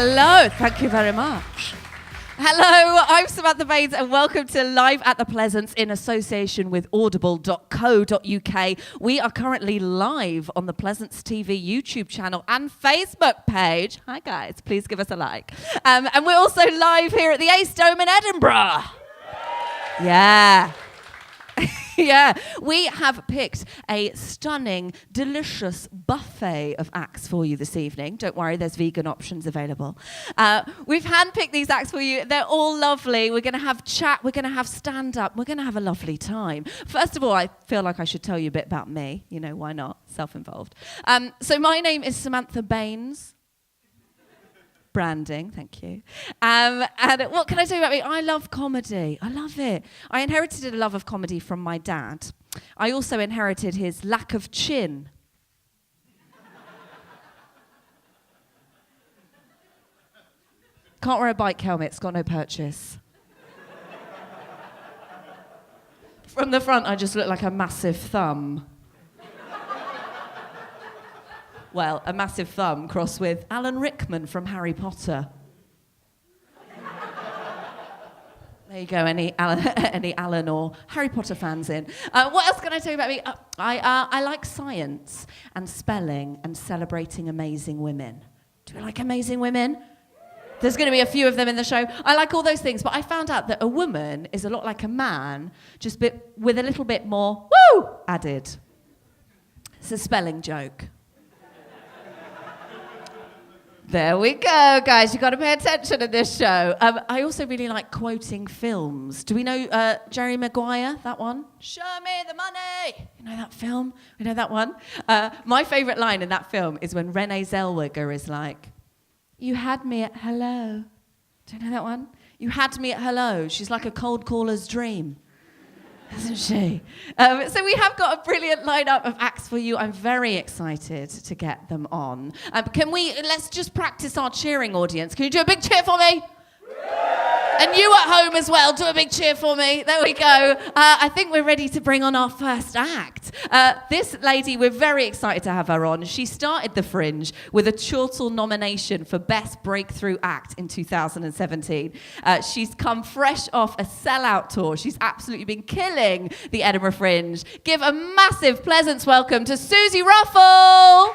Hello, thank you very much. Hello, I'm Samantha Baines and welcome to Live at the Pleasance in association with audible.co.uk. We are currently live on the Pleasance TV YouTube channel and Facebook page. Hi guys, please give us a like. And we're also live here at the Ace Dome in Edinburgh. Yeah. Yeah, we have picked a stunning, delicious buffet of acts for you this evening. Don't worry, there's vegan options available. We've handpicked these acts for you. They're all lovely. We're going to have chat. We're going to have stand-up. We're going to have a lovely time. First of all, I feel like I should tell you a bit about me. You know, why not? Self-involved. So my name is Samantha Baines. Branding, thank you. And what can I tell you about me? I love comedy. I love it. I inherited a love of comedy from my dad. I also inherited his lack of chin. Can't wear a bike helmet, it's got no purchase. From the front, I just look like a massive thumb. Well, a massive thumb crossed with Alan Rickman from Harry Potter. There you go, any Alan or Harry Potter fans in. What else can I tell you about me? I like science and spelling and celebrating amazing women. Do you like amazing women? There's going to be a few of them in the show. I like all those things, but I found out that a woman is a lot like a man, just with a little bit more woo added. It's a spelling joke. There we go, guys. You've got to pay attention in this show. I also really like quoting films. Do we know Jerry Maguire, that one? Show me the money. You know that film? We know that one? My favourite line in that film is when Renee Zellweger is like, you had me at hello. Do you know that one? You had me at hello. She's like a cold caller's dream. Isn't she? So we have got a brilliant lineup of acts for you. I'm very excited to get them on. Let's just practice our cheering, audience. Can you do a big cheer for me? And you at home as well, do a big cheer for me. There we go. I think we're ready to bring on our first act. This lady, we're very excited to have her on. She started The Fringe with a Chortle nomination for Best Breakthrough Act in 2017. She's come fresh off a sellout tour. She's absolutely been killing the Edinburgh Fringe. Give a massive Pleasance welcome to Suzi Ruffell.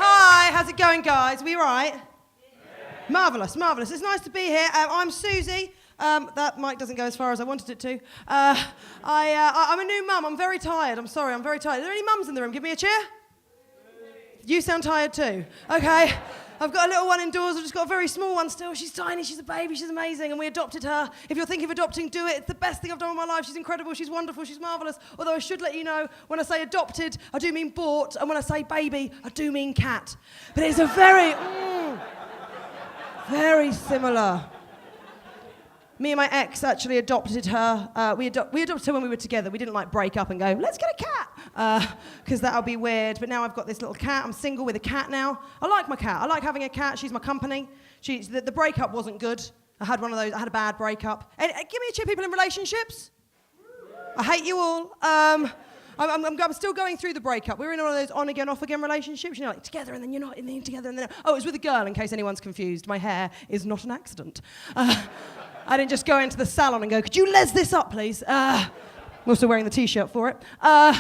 Hi, how's it going, guys? We all right? Yeah. Marvellous, marvellous. It's nice to be here. I'm Suzi. That mic doesn't go as far as I wanted it to. I'm a new mum. I'm very tired. I'm sorry, I'm very tired. Are there any mums in the room? Give me a cheer. You sound tired too. Okay. I've got a little one indoors. I've just got a very small one still. She's tiny. She's a baby. She's amazing. And we adopted her. If you're thinking of adopting, do it. It's the best thing I've done in my life. She's incredible. She's wonderful. She's marvellous. Although I should let you know, when I say adopted, I do mean bought. And when I say baby, I do mean cat. But it's a very similar. Me and my ex actually adopted her. We adopted her when we were together. We didn't break up and go, let's get a cat, because that would be weird. But now I've got this little cat. I'm single with a cat now. I like my cat. I like having a cat. She's my company. The breakup wasn't good. I had one of those. I had a bad breakup. And give me a cheer, people in relationships. I hate you all. I'm still going through the breakup. We're in one of those on again, off again relationships. You know, like together and then you're not, and then together and then. Oh, it was with a girl. In case anyone's confused, my hair is not an accident. I didn't just go into the salon and go, could you les this up, please? I'm also wearing the T-shirt for it. So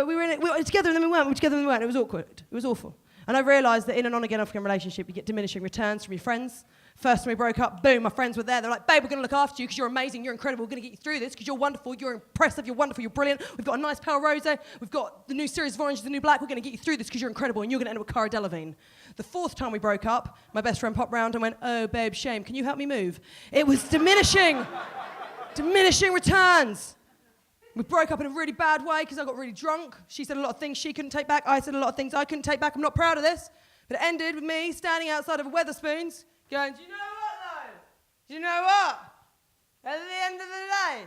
we were together and then we weren't. We were together and then we weren't. It was awkward. It was awful. And I realised that in an on-again, off-again relationship, you get diminishing returns from your friends. First when we broke up, boom, my friends were there. They're like, babe, we're going to look after you because you're amazing, you're incredible, we're going to get you through this because you're wonderful, you're impressive, you're wonderful, you're brilliant. We've got a nice pale rosé. We've got the new series of Orange is the New Black. We're going to get you through this because you're incredible and you're going to end up with Cara Delevingne. The fourth time we broke up, my best friend popped round and went, oh, babe, shame, can you help me move? It was diminishing returns. We broke up in a really bad way because I got really drunk. She said a lot of things she couldn't take back. I said a lot of things I couldn't take back. I'm not proud of this. But it ended with me standing outside of a Wetherspoons going, do you know what, though? Do you know what? At the end of the day,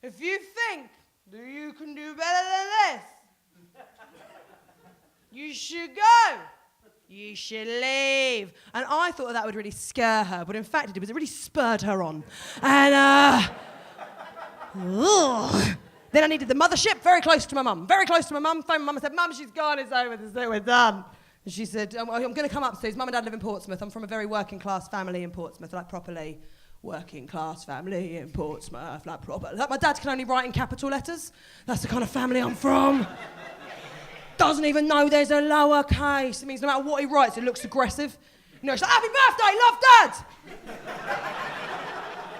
if you think that you can do better than this, you should go. You should leave. And I thought that would really scare her, but in fact it did, because it really spurred her on. And, Then I needed the mothership, very close to my mum. Very close to my mum. Phoned my mum and said, Mum, she's gone, it's over, we're done. And she said, I'm going to come upstairs. Mum and Dad live in Portsmouth. I'm from a very working class family in Portsmouth, like properly working class family in Portsmouth, like proper. Like my dad can only write in capital letters. That's the kind of family I'm from. Doesn't even know there's a lower case. It means no matter what he writes, it looks aggressive. You know, she's like, happy birthday, love, Dad!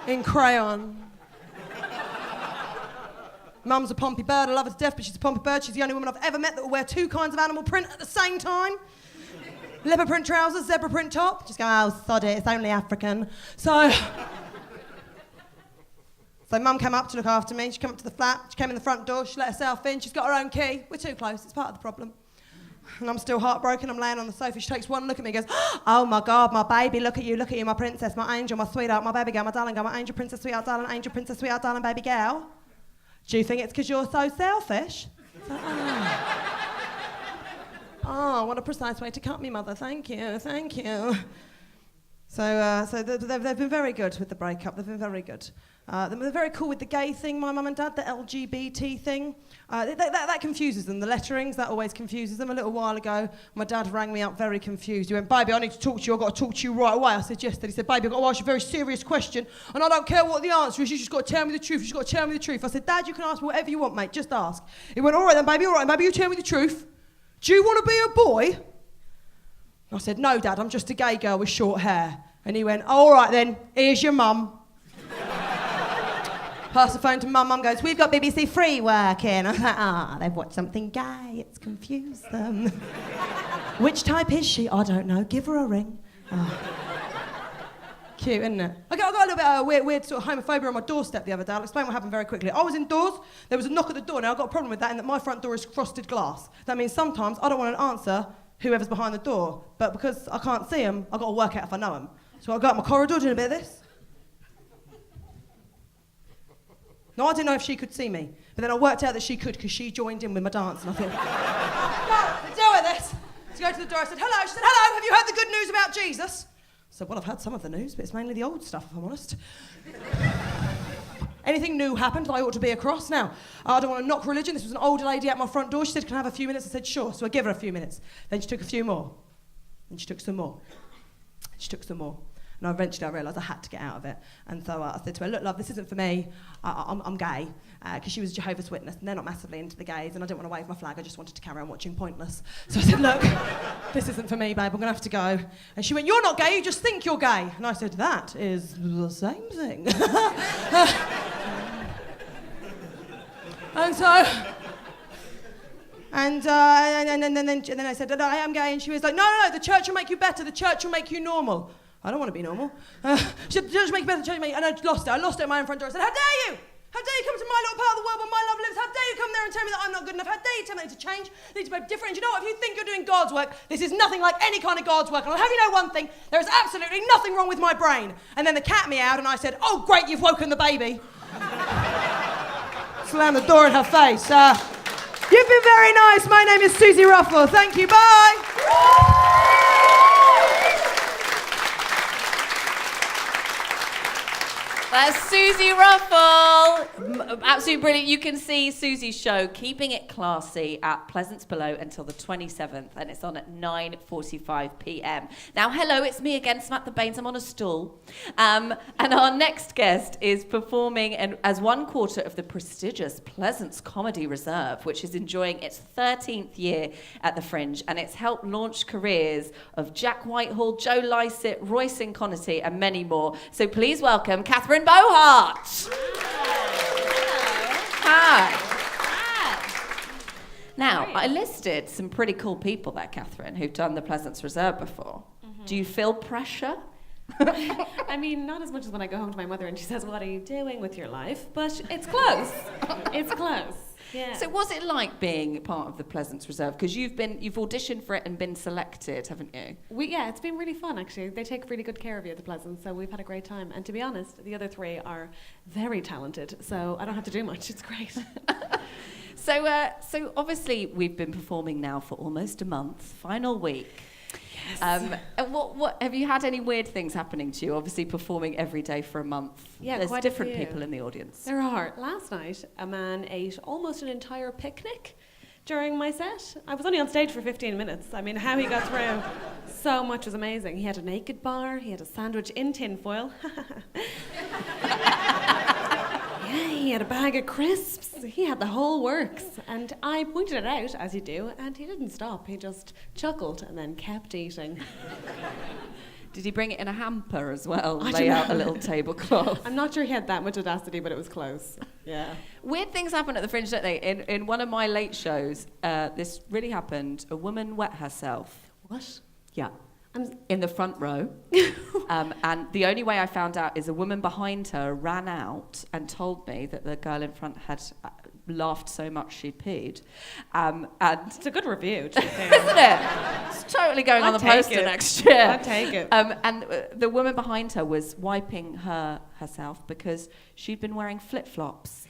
In crayon. Mum's a Pompey bird, I love her to death, but she's a Pompey bird. She's the only woman I've ever met that will wear 2 kinds of animal print at the same time. Leopard print trousers, zebra print top. Just go, oh, sod it, it's only African. So Mum came up to look after me. She came up to the flat, she came in the front door, she let herself in, she's got her own key. We're too close, it's part of the problem. And I'm still heartbroken, I'm laying on the sofa. She takes one look at me and goes, oh my God, my baby, look at you, my princess, my angel, my sweetheart, my baby girl, my darling girl, my angel, princess, sweetheart, darling, angel, princess, sweetheart, darling, baby girl. Do you think it's because you're so selfish? Like, oh, what a precise way to cut me, Mother. Thank you, thank you. So they've been very good with the breakup. They've been very good. They're very cool with the gay thing, my mum and dad, the LGBT thing. That confuses them. The letterings, that always confuses them. A little while ago, my dad rang me up very confused. He went, baby, I need to talk to you. I've got to talk to you right away. I said, yes. Then he said, baby, I've got to ask you a very serious question, and I don't care what the answer is. You just got to tell me the truth. You just got to tell me the truth. I said, Dad, you can ask me whatever you want, mate. Just ask. He went, all right then, baby, you tell me the truth. Do you want to be a boy? I said, no, Dad, I'm just a gay girl with short hair. And he went, all right then, here's your mum. Pass the phone to Mum. Mum goes, we've got BBC Three working. I was like, they've watched something gay. It's confused them. Which type is she? I don't know. Give her a ring. Oh. Cute, isn't it? I got a little bit of weird sort of homophobia on my doorstep the other day. I'll explain what happened very quickly. I was indoors. There was a knock at the door. Now, I've got a problem with that in that my front door is frosted glass. That means sometimes I don't want an answer whoever's behind the door. But because I can't see them, I've got to work out if I know them. So I go up my corridor doing a bit of this. No, I didn't know if she could see me. But then I worked out that she could because she joined in with my dance. And I thought, no, deal with this. So I go to the door, I said, hello. She said, hello, have you heard the good news about Jesus? I said, well, I've heard some of the news, but it's mainly the old stuff, if I'm honest. Anything new happened that I ought to be across? Now, I don't want to knock religion. This was an older lady at my front door. She said, can I have a few minutes? I said, sure. So I gave her a few minutes. Then she took a few more. Then she took some more. She took some more. And eventually I realised I had to get out of it. And so I said to her, look, love, this isn't for me. I'm gay. Because she was a Jehovah's Witness, and they're not massively into the gays, and I didn't want to wave my flag. I just wanted to carry on watching Pointless. So I said, look, this isn't for me, babe. I'm going to have to go. And she went, you're not gay, you just think you're gay. And I said, that is the same thing. And so... And then I said, no, I am gay. And she was like, no, the church will make you better. The church will make you normal. I don't want to be normal. She said, the church will make you better. The church will make you... And I lost it. I lost it at my own front door. I said, how dare you? How dare you come to my little part of the world where my love lives? How dare you come there and tell me that I'm not good enough? How dare you tell me I need to change? I need to be different. And you know what? If you think you're doing God's work, this is nothing like any kind of God's work. And I'll have you know one thing. There is absolutely nothing wrong with my brain. And then the cat meowed and I said, oh, great, you've woken the baby. Slammed the door in her face. You've been very nice. My name is Suzi Ruffell. Thank you. Bye. That's Suzi Ruffell. Absolutely brilliant. You can see Suzi's show, Keeping It Classy, at Pleasance Below until the 27th, and it's on at 9:45 p.m. Now, hello, it's me again, Samantha Baines. I'm on a stool. And our next guest is performing as one quarter of the prestigious Pleasance Comedy Reserve, which is enjoying its 13th year at the Fringe, and it's helped launch careers of Jack Whitehall, Joe Lycett, Royce Incogniti, and many more. So please welcome Catherine Bohart. Hi. Now, I listed some pretty cool people there, Catherine, who've done the Pleasance Reserve before. Mm-hmm. Do you feel pressure? I mean, not as much as when I go home to my mother and she says, what are you doing with your life? But it's close. It's close. Yeah. So what's it like being part of the Pleasance Reserve? Because you've auditioned for it and been selected, haven't you? Yeah, it's been really fun, actually. They take really good care of you at the Pleasance, so we've had a great time. And to be honest, the other three are very talented, so I don't have to do much. It's great. So obviously we've been performing now for almost a month. Final week. And what have you had any weird things happening to you? Obviously, performing every day for a month. Yeah, there's quite a different few. people in the audience. There are. Last night, a man ate almost an entire picnic during my set. I was only on stage for 15 minutes. I mean, how he got through so much was amazing. He had a naked bar. He had a sandwich in tinfoil. Yeah, he had a bag of crisps. He had the whole works. And I pointed it out, as you do, and he didn't stop. He just chuckled and then kept eating. Did he bring it in a hamper as well? I Lay don't out a know. little tablecloth. I'm not sure he had that much audacity, but it was close. Yeah. Weird things happen at the Fringe, don't they? In one of my late shows, this really happened. A woman wet herself. What? Yeah. In the front row. And the only way I found out is a woman behind her ran out and told me that the girl in front had laughed so much she peed. And It's a good review, to be fair. isn't it? It's totally going on the I'd take poster it. next year. I'd take it. And the woman behind her was wiping herself because she'd been wearing flip-flops.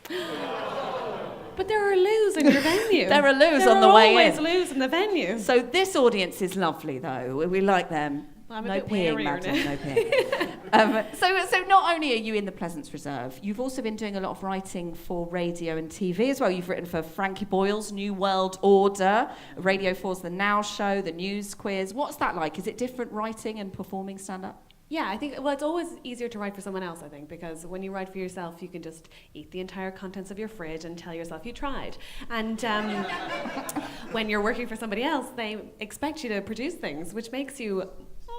But there are loos in your venue. There are loos on the way There are always in. loos in the venue. So this audience is lovely, though. We like them. I'm a No bit peeing, warier madam, now. no peeing. So not only are you in the Pleasance Reserve, you've also been doing a lot of writing for radio and TV as well. You've written for Frankie Boyle's New World Order, Radio 4's The Now Show, The News Quiz. What's that like? Is it different writing and performing stand-up? Yeah, I think, well, it's always easier to write for someone else, I think, because when you write for yourself, you can just eat the entire contents of your fridge and tell yourself you tried. And when you're working for somebody else, they expect you to produce things, which makes you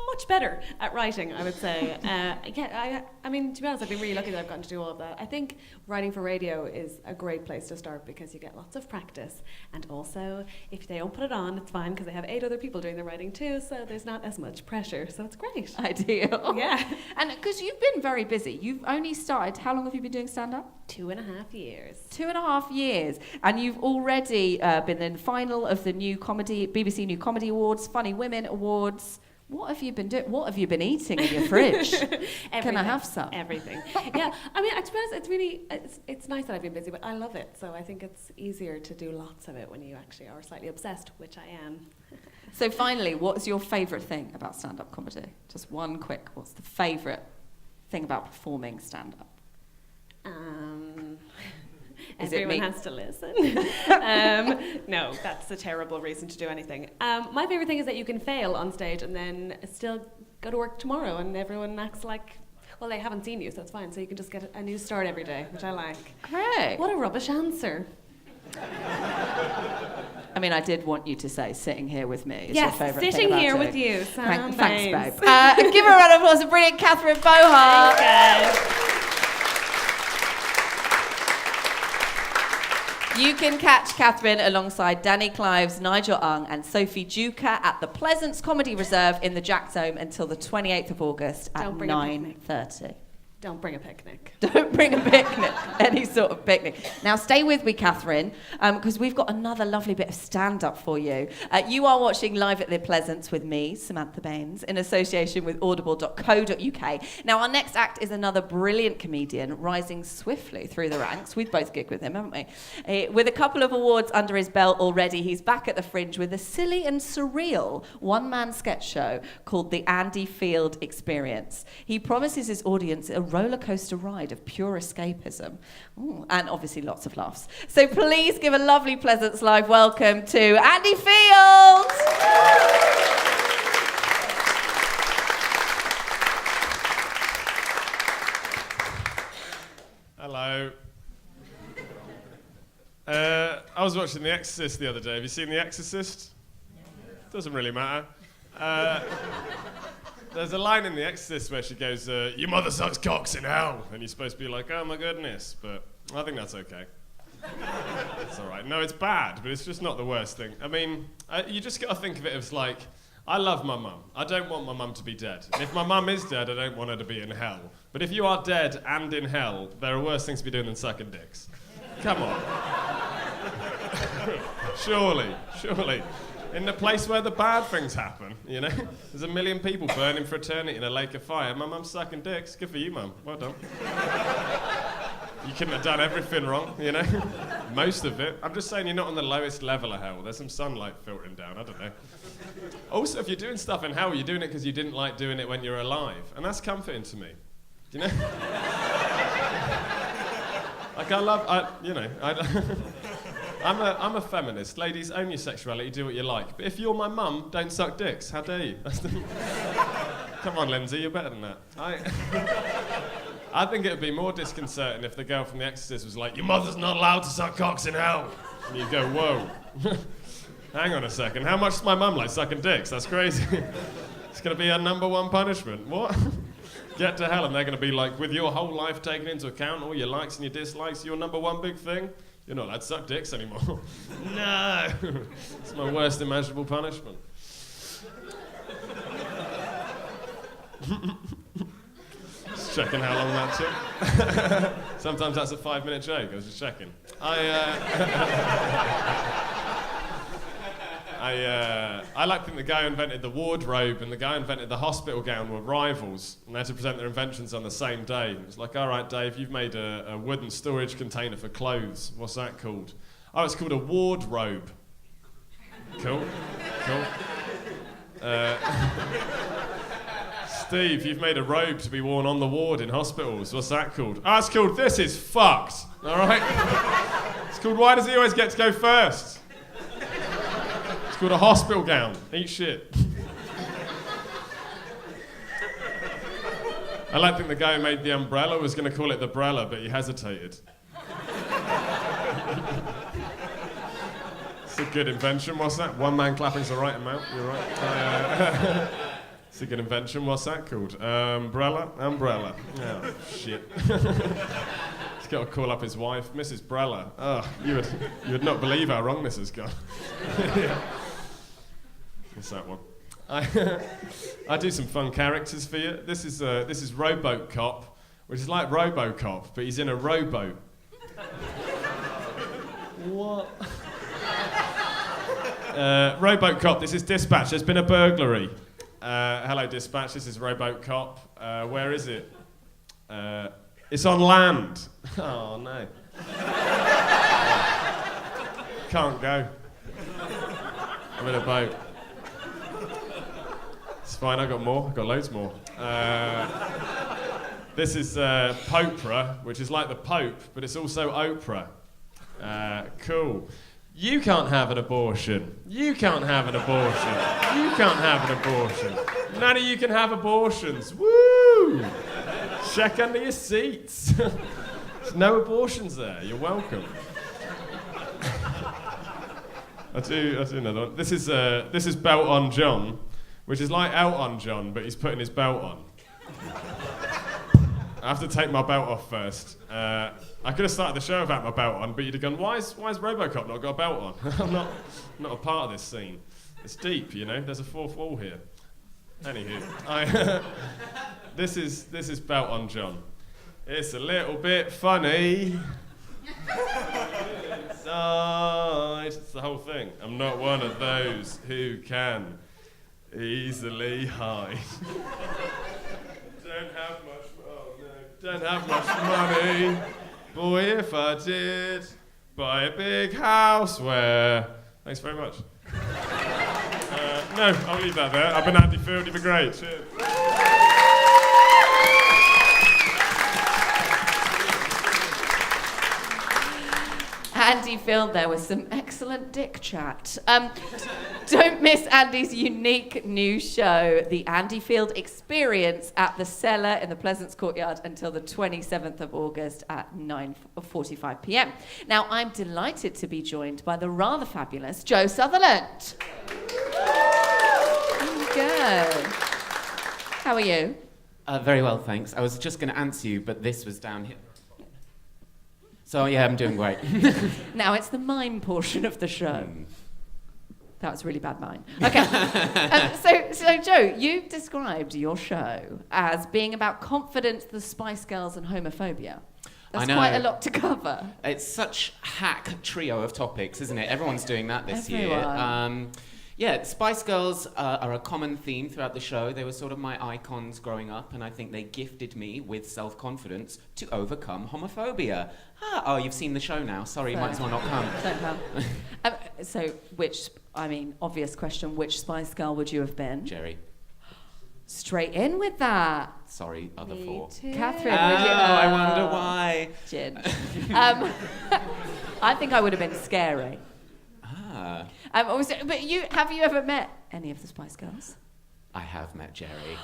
much better at writing, I would say. I mean, to be honest, I've been really lucky that I've gotten to do all of that. I think writing for radio is a great place to start because you get lots of practice. And also, if they don't put it on, it's fine because they have 8 other people doing the writing too, so there's not as much pressure. So it's great. Ideal. Yeah. And because you've been very busy, you've only started, how long have you been doing stand-up? 2.5 years. 2.5 years. And you've already been in the final of the BBC New Comedy Awards, Funny Women Awards. What have you been doing? What have you been eating in your fridge? Can I have some? Everything. Yeah, I mean, to be honest, it's really, it's nice that I've been busy, but I love it. So I think it's easier to do lots of it when you actually are slightly obsessed, which I am. So finally, what's your favourite thing about stand-up comedy? Just one quick, what's the favourite thing about performing stand-up? Is it Everyone me? has to listen. No, that's a terrible reason to do anything. My favourite thing is that you can fail on stage and then still go to work tomorrow and everyone acts like, well, they haven't seen you, so it's fine. So you can just get a new start every day, which I like. Great. What a rubbish answer. I mean, I did want you to say sitting here with me is Yes, your favourite thing sitting about here it. with you, Sam Thanks, Baines. babe. Give her a round of applause, a brilliant Catherine Bohart. Guys. You can catch Catherine alongside Danny Clives, Nigel Ung and Sophie Duca at the Pleasance Comedy Reserve in the Jack Dome until the 28th of August at Don't bring a picnic. 9:30. Don't bring a picnic. Don't bring a picnic, any sort of picnic. Now, stay with me, Catherine, because we've got another lovely bit of stand-up for you. You are watching Live at the Pleasance with me, Samantha Baines, in association with audible.co.uk. Now, our next act is another brilliant comedian rising swiftly through the ranks. We've both gigged with him, haven't we? With a couple of awards under his belt already, he's back at the Fringe with a silly and surreal one-man sketch show called The Andy Field Experience. He promises his audience a roller coaster ride of pure escapism. Ooh, and obviously lots of laughs. So please give a lovely Pleasance Live welcome to Andy Field. Hello. I was watching The Exorcist the other day. Have you seen The Exorcist? Doesn't really matter. There's a line in The Exorcist where she goes, your mother sucks cocks in hell. And you're supposed to be like, oh my goodness. But I think that's okay. It's all right. No, it's bad, but it's just not the worst thing. I mean, you just got to think of it as like, I love my mum. I don't want my mum to be dead. And if my mum is dead, I don't want her to be in hell. But if you are dead and in hell, there are worse things to be doing than sucking dicks. Come on. Surely. In the place where the bad things happen, you know? There's a million people burning for eternity in a lake of fire. My mum's sucking dicks. Good for you, mum. Well done. You couldn't have done everything wrong, you know? Most of it. I'm just saying you're not on the lowest level of hell. There's some sunlight filtering down, I don't know. Also, if you're doing stuff in hell, you're doing it because you didn't like doing it when you were alive. And that's comforting to me. Do you know? Like, I'm a feminist. Ladies, own your sexuality, do what you like. But if you're my mum, don't suck dicks. How dare you? Come on, Lindsay, you're better than that. I think it would be more disconcerting if the girl from The Exorcist was like, your mother's not allowed to suck cocks in hell. And you go, whoa. Hang on a second, how much does my mum like sucking dicks? That's crazy. It's going to be her number one punishment. What? Get to hell and they're going to be like, with your whole life taken into account, all your likes and your dislikes, your number one big thing? You're not allowed to suck dicks anymore. No! It's my worst imaginable punishment. Just checking how long that took. Sometimes that's a 5-minute joke, I was just checking. I like to think the guy who invented the wardrobe and the guy who invented the hospital gown were rivals, and they had to present their inventions on the same day. It was like, all right, Dave, you've made a wooden storage container for clothes. What's that called? Oh, it's called a wardrobe. Cool. Steve, you've made a robe to be worn on the ward in hospitals. What's that called? Oh, it's called This Is Fucked. All right? It's called Why Does He Always Get to Go First? It's called a hospital gown. Eat shit. I like to think the guy who made the umbrella was going to call it the Brella, but he hesitated. It's a good invention. What's that? One man clapping's the right amount. You're right. It's a good invention. What's that called? Umbrella? Oh, shit. He's got to call up his wife, Mrs. Brella. Oh, you would not believe how wrong this has gone. Yeah. What's that one? I do some fun characters for you. This is Robocop, which is like Robocop, but he's in a rowboat. What? Robocop, this is Dispatch. There's been a burglary. Hello, Dispatch. This is Robocop. Where is it? It's on land. Oh, no. Can't go. I'm in a boat. It's fine, I've got loads more. This is Popra, which is like the Pope, but it's also Oprah. Cool. You can't have an abortion. You can't have an abortion. You can't have an abortion. None of you can have abortions. Woo! Check under your seats. There's no abortions there. You're welcome. I do another one. This is Belt on John, which is like Elton John, but he's putting his belt on. I have to take my belt off first. I could have started the show without my belt on, but you'd have gone, why is Robocop not got a belt on? I'm not a part of this scene. It's deep, you know. There's a fourth wall here. Anywho, this is Belt on John. It's a little bit funny. It's the whole thing. I'm not one of those who can easily hide. Don't have much money. Boy, if I did, buy a big house where... Thanks very much. No, I'll leave that there. I've been Andy Field, you've been great. Cheers. Andy Field there with some excellent dick chat. Don't miss Andy's unique new show, The Andy Field Experience, at the Cellar in the Pleasance Courtyard until the 27th of August at 9:45 p.m. Now, I'm delighted to be joined by the rather fabulous Joe Sutherland. There you go. How are you? Very well, thanks. I was just going to answer you, but this was down here. So, yeah, I'm doing great. Now it's the mime portion of the show. That was really bad mime. Okay. So, Joe, you've described your show as being about confidence, the Spice Girls, and homophobia. That's quite a lot to cover. It's such hack trio of topics, isn't it? Everyone's doing that this Everyone. year. Yeah, Spice Girls are a common theme throughout the show. They were sort of my icons growing up, and I think they gifted me with self-confidence to overcome homophobia. Oh, you've seen the show now. Sorry, you might as well not come. Don't come. So, obvious question, which Spice Girl would you have been? Jerry. Straight in with that. Sorry, other Me four. too. Catherine, Oh, would you? I wonder why. Ginge. I think I would have been Scary. Ah. But have you ever met any of the Spice Girls? I have met Jerry.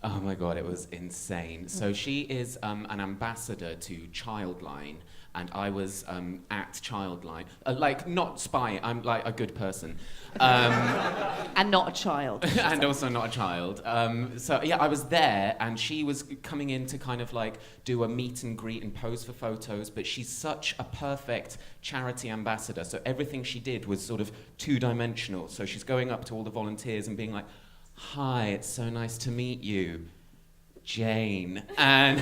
Oh my God, it was insane. So she is an ambassador to Childline, and I was at Childline. Not spy, I'm like a good person. And not a child. And also not a child. So yeah, I was there, and she was coming in to kind of like do a meet and greet and pose for photos, but she's such a perfect charity ambassador. So everything she did was sort of two-dimensional. So she's going up to all the volunteers and being like, "Hi, it's so nice to meet you, Jane." And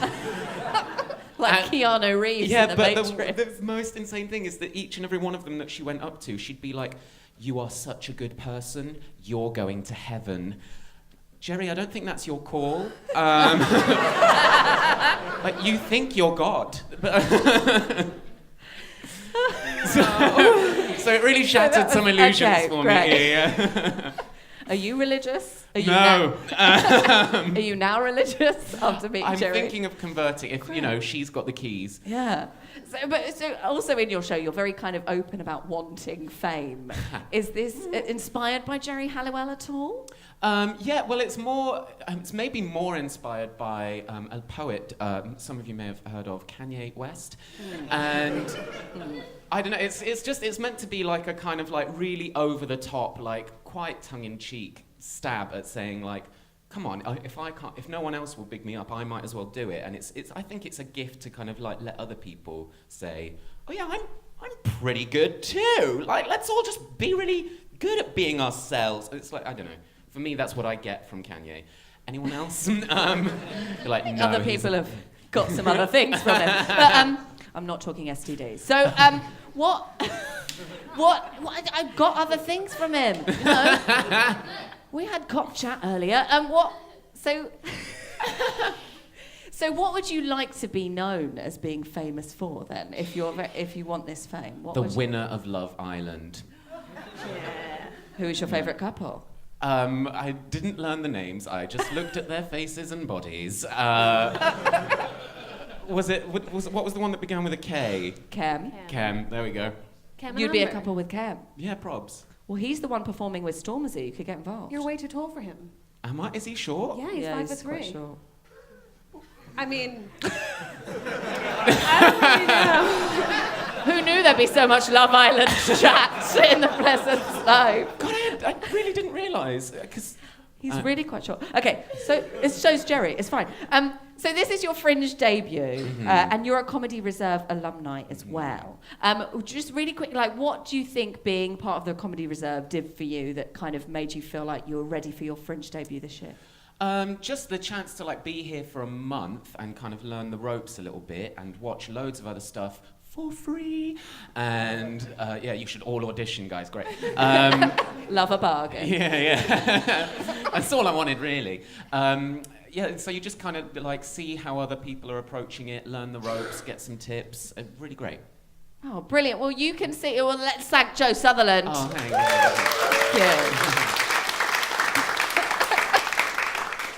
Keanu Reeves in The Matrix. The most insane thing is that each and every one of them that she went up to, she'd be like, "You are such a good person. You're going to heaven." Jerry, I don't think that's your call. Like, you think you're God. So it really shattered some illusions for me. Yeah. Are you religious? Are you No. Are you now religious after meeting I'm Jerry? thinking of converting if, she's got the keys. Yeah. So also in your show, you're very kind of open about wanting fame. Is this inspired by Jerry Halliwell at all? Yeah, well, it's maybe more inspired by a poet some of you may have heard of, Kanye West. And I don't know, it's meant to be like a kind of like really over the top, like quite tongue-in-cheek stab at saying like, come on, if no one else will big me up, I might as well do it. And I think it's a gift to kind of like let other people say, oh yeah, I'm pretty good too. Like, let's all just be really good at being ourselves. It's like, I don't know. For me, that's what I get from Kanye. Anyone else? You're like, no. Other people have got some other things from him. But I'm not talking STDs. So what? I've got other things from him. You know? We had cock chat earlier. So what would you like to be known as being famous for then? If you want this fame, The winner of Love Island. Yeah. Who is your favourite couple? I didn't learn the names. I just looked at their faces and bodies. What was the one that began with a K? Kem. Kem. There we go. Cam and You'd be a Amber. couple with Kem. Yeah, probs. Well, he's the one performing with Stormzy. You could get involved. You're way too tall for him. Am I? Is he short? Yeah, he's 5'3". quite short. I mean, I don't really know. Who knew there'd be so much Love Island chat in the Pleasance Dome? God, I really didn't realise. Because He's really quite short. Okay, so it shows Jerry. It's fine. So this is your Fringe debut, and you're a Comedy Reserve alumni as well. Just really quick, like, what do you think being part of the Comedy Reserve did for you that kind of made you feel like you were ready for your Fringe debut this year? just the chance to like be here for a month and kind of learn the ropes a little bit and watch loads of other stuff for free. And yeah, you should all audition, guys. Great. Love a bargain. Yeah. That's all I wanted, really. Yeah, so you just kind of like see how other people are approaching it, learn the ropes, get some tips. Really great. Oh, brilliant. Well, you can see. Well, let's thank Joe Sutherland. Oh, thank you.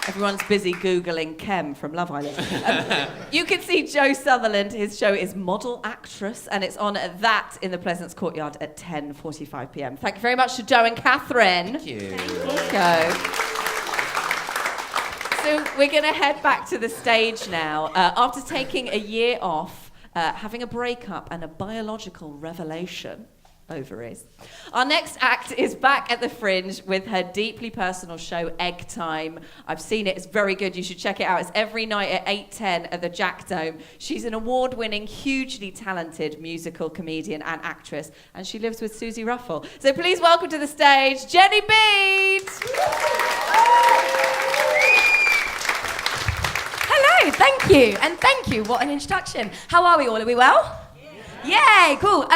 Everyone's busy Googling Kem from Love Island. You can see Joe Sutherland. His show is Model Actress, and it's on at that in the Pleasance Courtyard at 10:45 p.m. Thank you very much to Joe and Catherine. Thank you. Let's go. So we're going to head back to the stage now. After taking a year off, having a breakup and a biological revelation, ovaries. Our next act is back at the Fringe with her deeply personal show, Egg Time. I've seen it. It's very good. You should check it out. It's every night at 8:10 at the Jack Dome. She's an award-winning, hugely talented musical comedian and actress, and she lives with Suzi Ruffell. So please welcome to the stage, Jenny Bede. Hello, thank you, and thank you. What an introduction. How are we all? Are we well? Yeah, cool.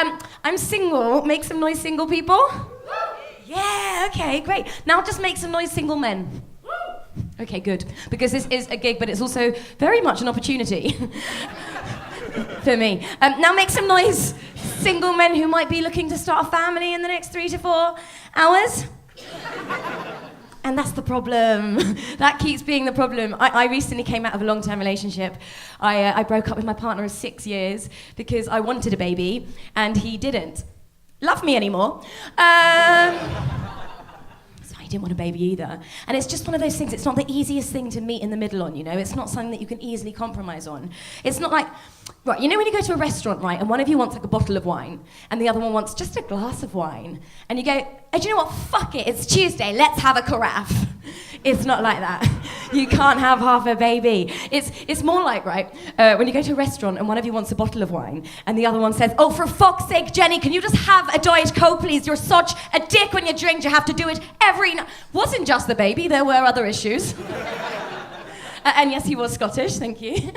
I'm single. Make some noise, single people. Yeah, okay, great. Now just make some noise, single men. Okay, good. Because this is a gig, but it's also very much an opportunity for me. Now make some noise, single men who might be looking to start a family in the next 3 to 4 hours. And that's the problem. That keeps being the problem. I recently came out of a long-term relationship. I broke up with my partner of 6 years because I wanted a baby and he didn't love me anymore. So he didn't want a baby either. And it's just one of those things, it's not the easiest thing to meet in the middle on, you know? It's not something that you can easily compromise on. It's not like, right, you know when you go to a restaurant, right, and one of you wants like a bottle of wine and the other one wants just a glass of wine, and you go, oh, do you know what, fuck it, it's Tuesday, let's have a carafe. It's not like that. You can't have half a baby. It's more like, right, when you go to a restaurant and one of you wants a bottle of wine and the other one says, oh, for fuck's sake, Jenny, can you just have a Diet Coke, please? You're such a dick when you drink, you have to do it every night. Wasn't just the baby, there were other issues. And yes, he was Scottish, thank you.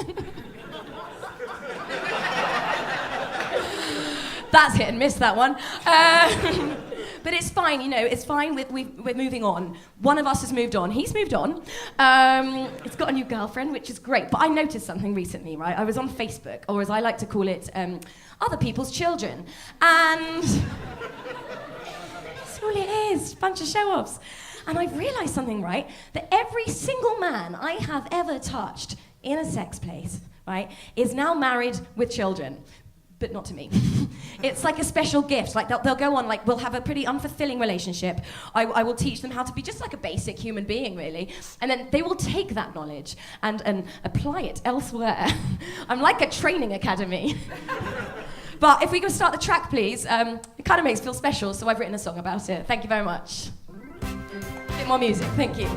That's hit and miss, that one. But it's fine, you know, it's fine, we're moving on. One of us has moved on, he's moved on. He's got a new girlfriend, which is great. But I noticed something recently, right? I was on Facebook, or as I like to call it, other people's children. And that's all it is, a bunch of show-offs. And I've realised something, right? That every single man I have ever touched in a sex place, right, is now married with children. But not to me. It's like a special gift. Like they'll go on, like we'll have a pretty unfulfilling relationship. I will teach them how to be just like a basic human being, really. And then they will take that knowledge and apply it elsewhere. I'm like a training academy. But if we can start the track, please. It kind of makes me feel special, so I've written a song about it. Thank you very much. A bit more music, thank you.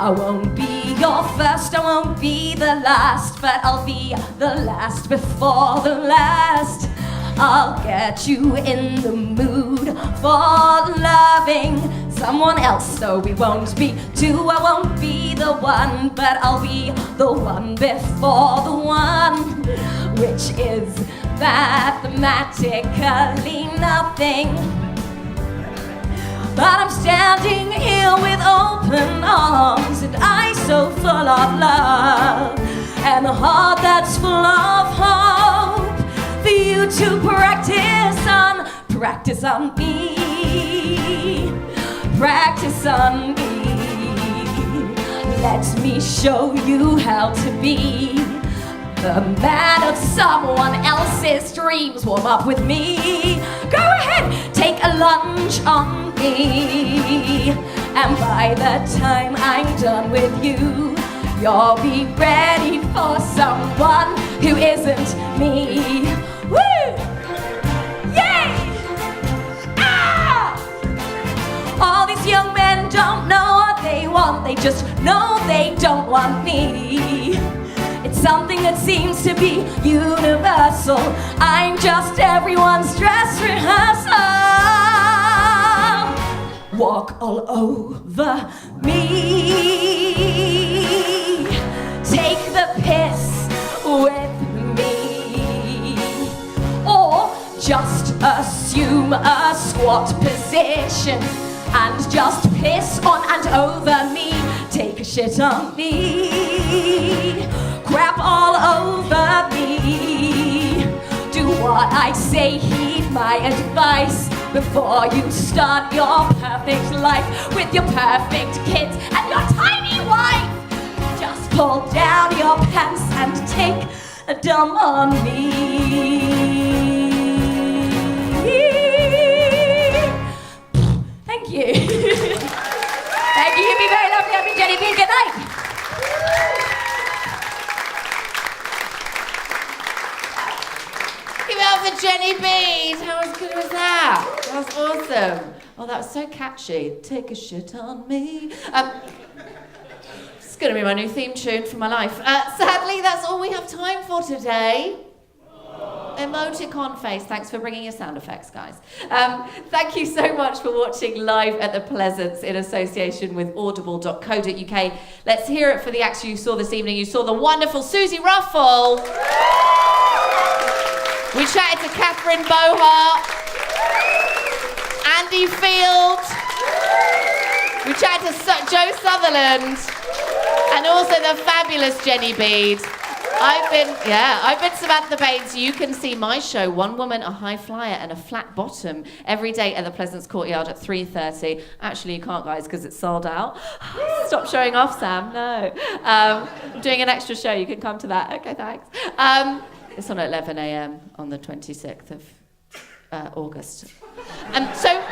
I won't be your first, I won't be the last, but I'll be the last before the last. I'll get you in the mood for loving someone else, so we won't be two. I won't be the one, but I'll be the one before the one, which is mathematically nothing. But I'm standing here with open arms and eyes so full of love and a heart that's full of hope for you to practice on me, practice on me. Let me show you how to be the man of someone else's dreams. Warm up with me. Go ahead, take a lunge on me. And by the time I'm done with you, you'll be ready for someone who isn't me. Woo! Yay! Ah! All these young men don't know what they want. They just know they don't want me. It's something that seems to be universal. I'm just everyone's dress rehearsal. Walk all over me. Take the piss with me. Or just assume a squat position and just piss on and over me. Take a shit on me. Crap all over me. Do what I say, heed my advice before you start your perfect life with your perfect kids and your tiny wife. Just pull down your pants and take a dump on me. Thank you. Thank you. You've been very lovely. I've been Jenny Bede. Good night. Give it up for Jenny Bede. How good was that? That was awesome. Oh, that was so catchy. Take a shit on me. It's going to be my new theme tune for my life. Sadly, that's all we have time for today. Emoticon face. Thanks for bringing your sound effects, guys. Thank you so much for watching live at the Pleasance in association with audible.co.uk. Let's hear it for the acts you saw this evening. You saw the wonderful Suzi Ruffell. We chatted to Catherine Bohart. Andy Field. We chatted to Joe Sutherland. And also the fabulous Jenny Bede. I've been Samantha Baines. You can see my show, One Woman, a High Flyer and a Flat Bottom, every day at the Pleasance Courtyard at 3:30. Actually, you can't, guys, because it's sold out. Stop showing off, Sam. No. I'm doing an extra show. You can come to that. Okay, thanks. It's on at 11 a.m. on the 26th of August. So...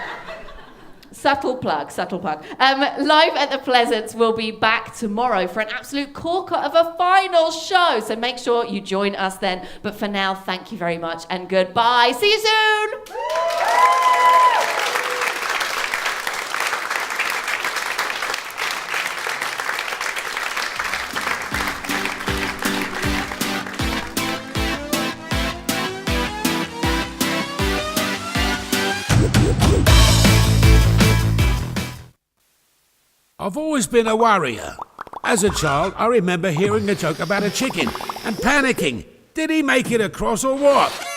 Subtle plug. Live at the Pleasance will be back tomorrow for an absolute corker of a final show. So make sure you join us then. But for now, thank you very much and goodbye. See you soon. I've always been a worrier. As a child, I remember hearing a joke about a chicken and panicking. Did he make it across or what?